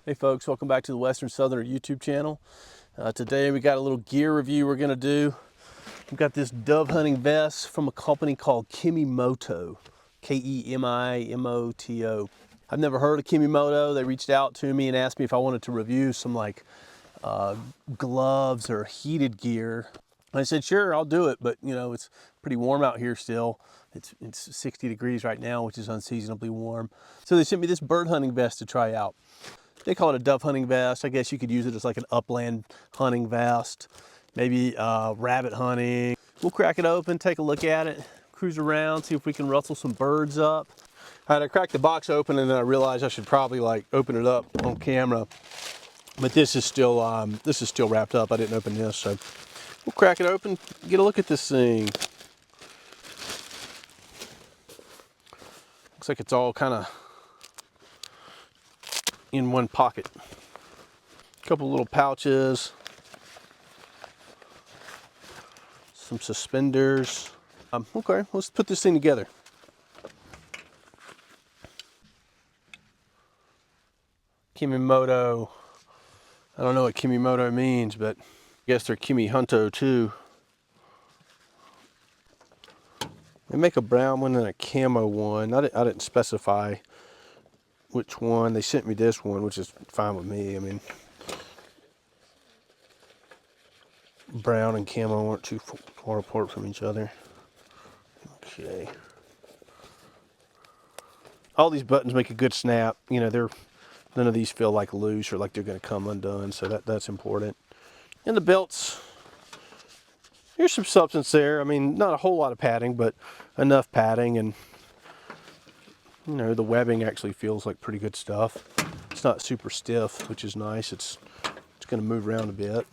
Hey folks, welcome back to the Western Southerner YouTube channel. Today we got a little gear review we're going to do. We've got this dove hunting vest from a company called Kemimoto. Kemimoto. I've never heard of Kemimoto. They reached out to me and asked me if I wanted to review some gloves or heated gear. I said, sure, I'll do it, but you know, it's pretty warm out here still. It's 60 degrees right now, which is unseasonably warm. So they sent me this bird hunting vest to try out. They call it a dove hunting vest. I guess you could use it as like an upland hunting vest, maybe rabbit hunting. We'll crack it open, take a look at it, cruise around, see if we can rustle some birds up. All right, I cracked the box open and then I realized I should probably like open it up on camera, but this is still wrapped up. I didn't open this, so we'll crack it open, get a look at this thing. Looks like it's all kind of in one pocket. A couple little pouches, some suspenders. Okay, let's put this thing together. Kemimoto. I don't know what Kemimoto means, but I guess they're Kemihunto too. They make a brown one and a camo one. I didn't specify which one. They sent me this one, which is fine with me. I mean, brown and camo aren't too far apart from each other. Okay. All these buttons make a good snap. You know, none of these feel like loose or like they're going to come undone, so that's important. And the belts, there's some substance there. I mean, not a whole lot of padding, but enough padding, and you know, the webbing actually feels like pretty good stuff. It's not super stiff, which is nice. It's going to move around a bit.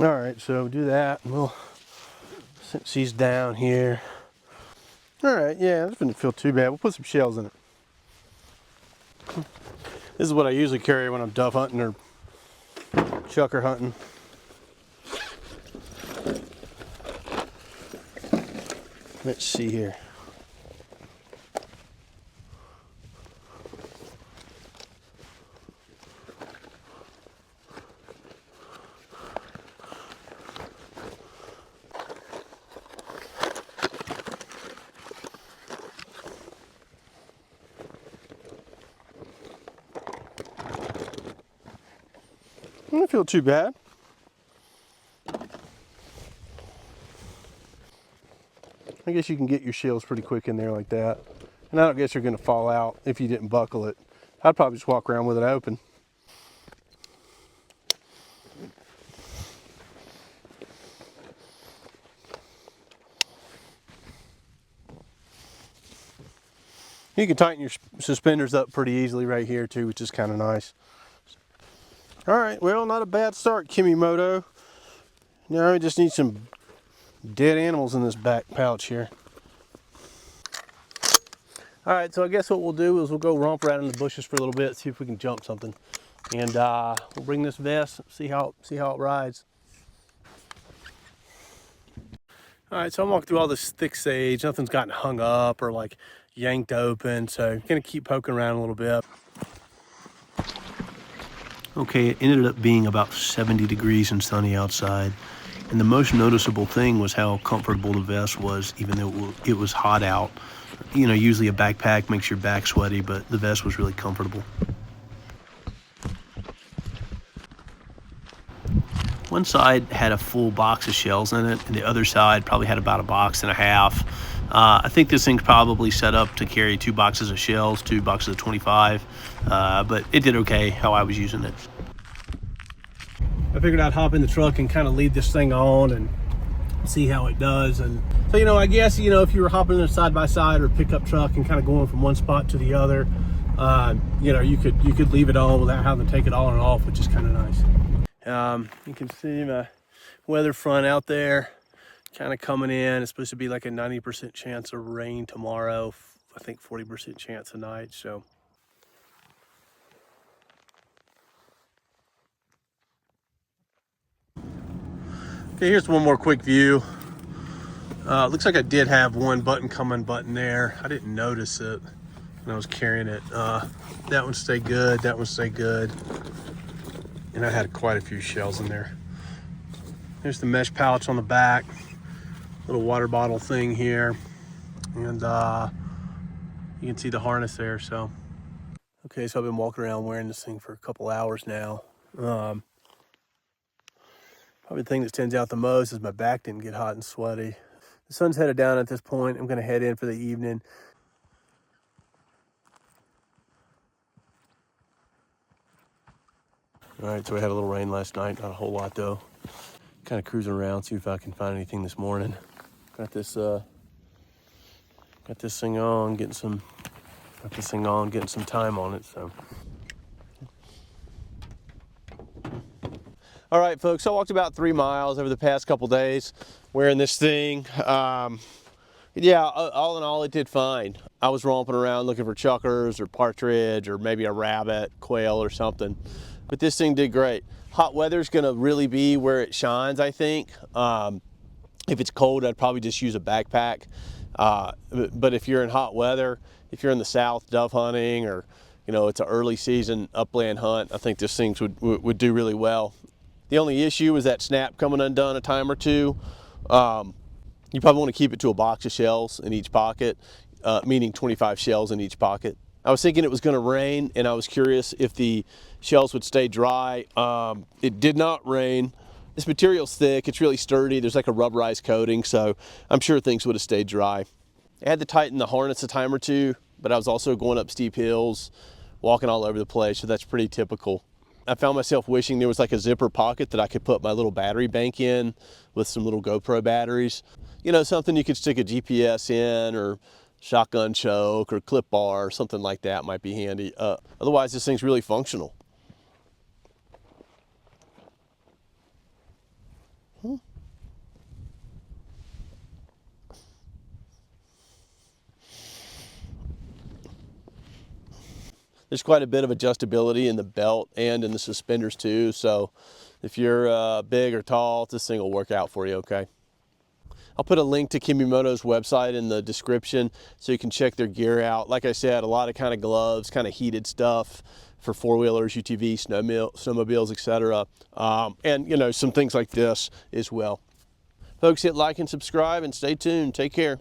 All right, so do that, and we'll, since he's down here. All right, yeah, this doesn't feel too bad. We'll put some shells in it. This is what I usually carry when I'm dove hunting or chucker hunting. Let's see here. I don't feel too bad. I guess you can get your shells pretty quick in there like that. And I don't guess you're going to fall out if you didn't buckle it. I'd probably just walk around with it open. You can tighten your suspenders up pretty easily right here too, which is kind of nice. All right, well, not a bad start, Kemimoto. Now we just need some dead animals in this back pouch here. All right, so I guess what we'll do is we'll go romp around in the bushes for a little bit, see if we can jump something, and we'll bring this vest, see how it rides. All right, so I'm walking through all this thick sage. Nothing's gotten hung up or like yanked open, so I'm gonna keep poking around a little bit. Okay, it ended up being about 70 degrees and sunny outside. And the most noticeable thing was how comfortable the vest was, even though it was hot out. You know, usually a backpack makes your back sweaty, but the vest was really comfortable. One side had a full box of shells in it, and the other side probably had about a box and a half. I think this thing's probably set up to carry 2 boxes of shells, 2 boxes of 25, but it did okay how I was using it. I figured I'd hop in the truck and kind of lead this thing on and see how it does. And so, you know, I guess, you know, if you were hopping in a side-by-side or pickup truck and kind of going from one spot to the other, you know, you could leave it on without having to take it on and off, which is kind of nice. You can see my weather front out there. kind of coming in. It's supposed to be like a 90% chance of rain tomorrow. I think 40% chance tonight. So. Okay, here's one more quick view. Looks like I did have one button there. I didn't notice it when I was carrying it. That one stayed good. That one stayed good. And I had quite a few shells in there. There's the mesh pouch on the back. Little water bottle thing here. And you can see the harness there. So, okay, so I've been walking around wearing this thing for a couple hours now. Probably the thing that stands out the most is my back didn't get hot and sweaty. The sun's headed down at this point. I'm going to head in for the evening. All right, so we had a little rain last night, not a whole lot though. Kind of cruising around, see if I can find anything this morning. Got this thing on, getting some time on it. So. All right, folks, so I walked about 3 miles over the past couple days wearing this thing. Yeah, all in all, it did fine. I was romping around looking for chukars or partridge or maybe a rabbit, quail or something. But this thing did great. Hot weather's gonna really be where it shines, I think. If it's cold, I'd probably just use a backpack. But if you're in hot weather, if you're in the south dove hunting or, you know, it's an early season upland hunt, I think this thing would do really well. The only issue is that snap coming undone a time or two. You probably want to keep it to a box of shells in each pocket, meaning 25 shells in each pocket. I was thinking it was going to rain, and I was curious if the shells would stay dry. It did not rain. This material's thick, it's really sturdy, there's like a rubberized coating, so I'm sure things would have stayed dry. I had to tighten the harness a time or two, but I was also going up steep hills, walking all over the place, so that's pretty typical. I found myself wishing there was like a zipper pocket that I could put my little battery bank in with some little GoPro batteries. You know, something you could stick a GPS in, or shotgun choke or clip bar or something like that might be handy. Otherwise, this thing's really functional. There's quite a bit of adjustability in the belt and in the suspenders too. So if you're big or tall, this thing will work out for you, okay? I'll put a link to Kemimoto's website in the description so you can check their gear out. Like I said, a lot of kind of gloves, kind of heated stuff for four-wheelers, UTV, snowmobiles, etc. And, you know, some things like this as well. Folks, hit like and subscribe and stay tuned. Take care.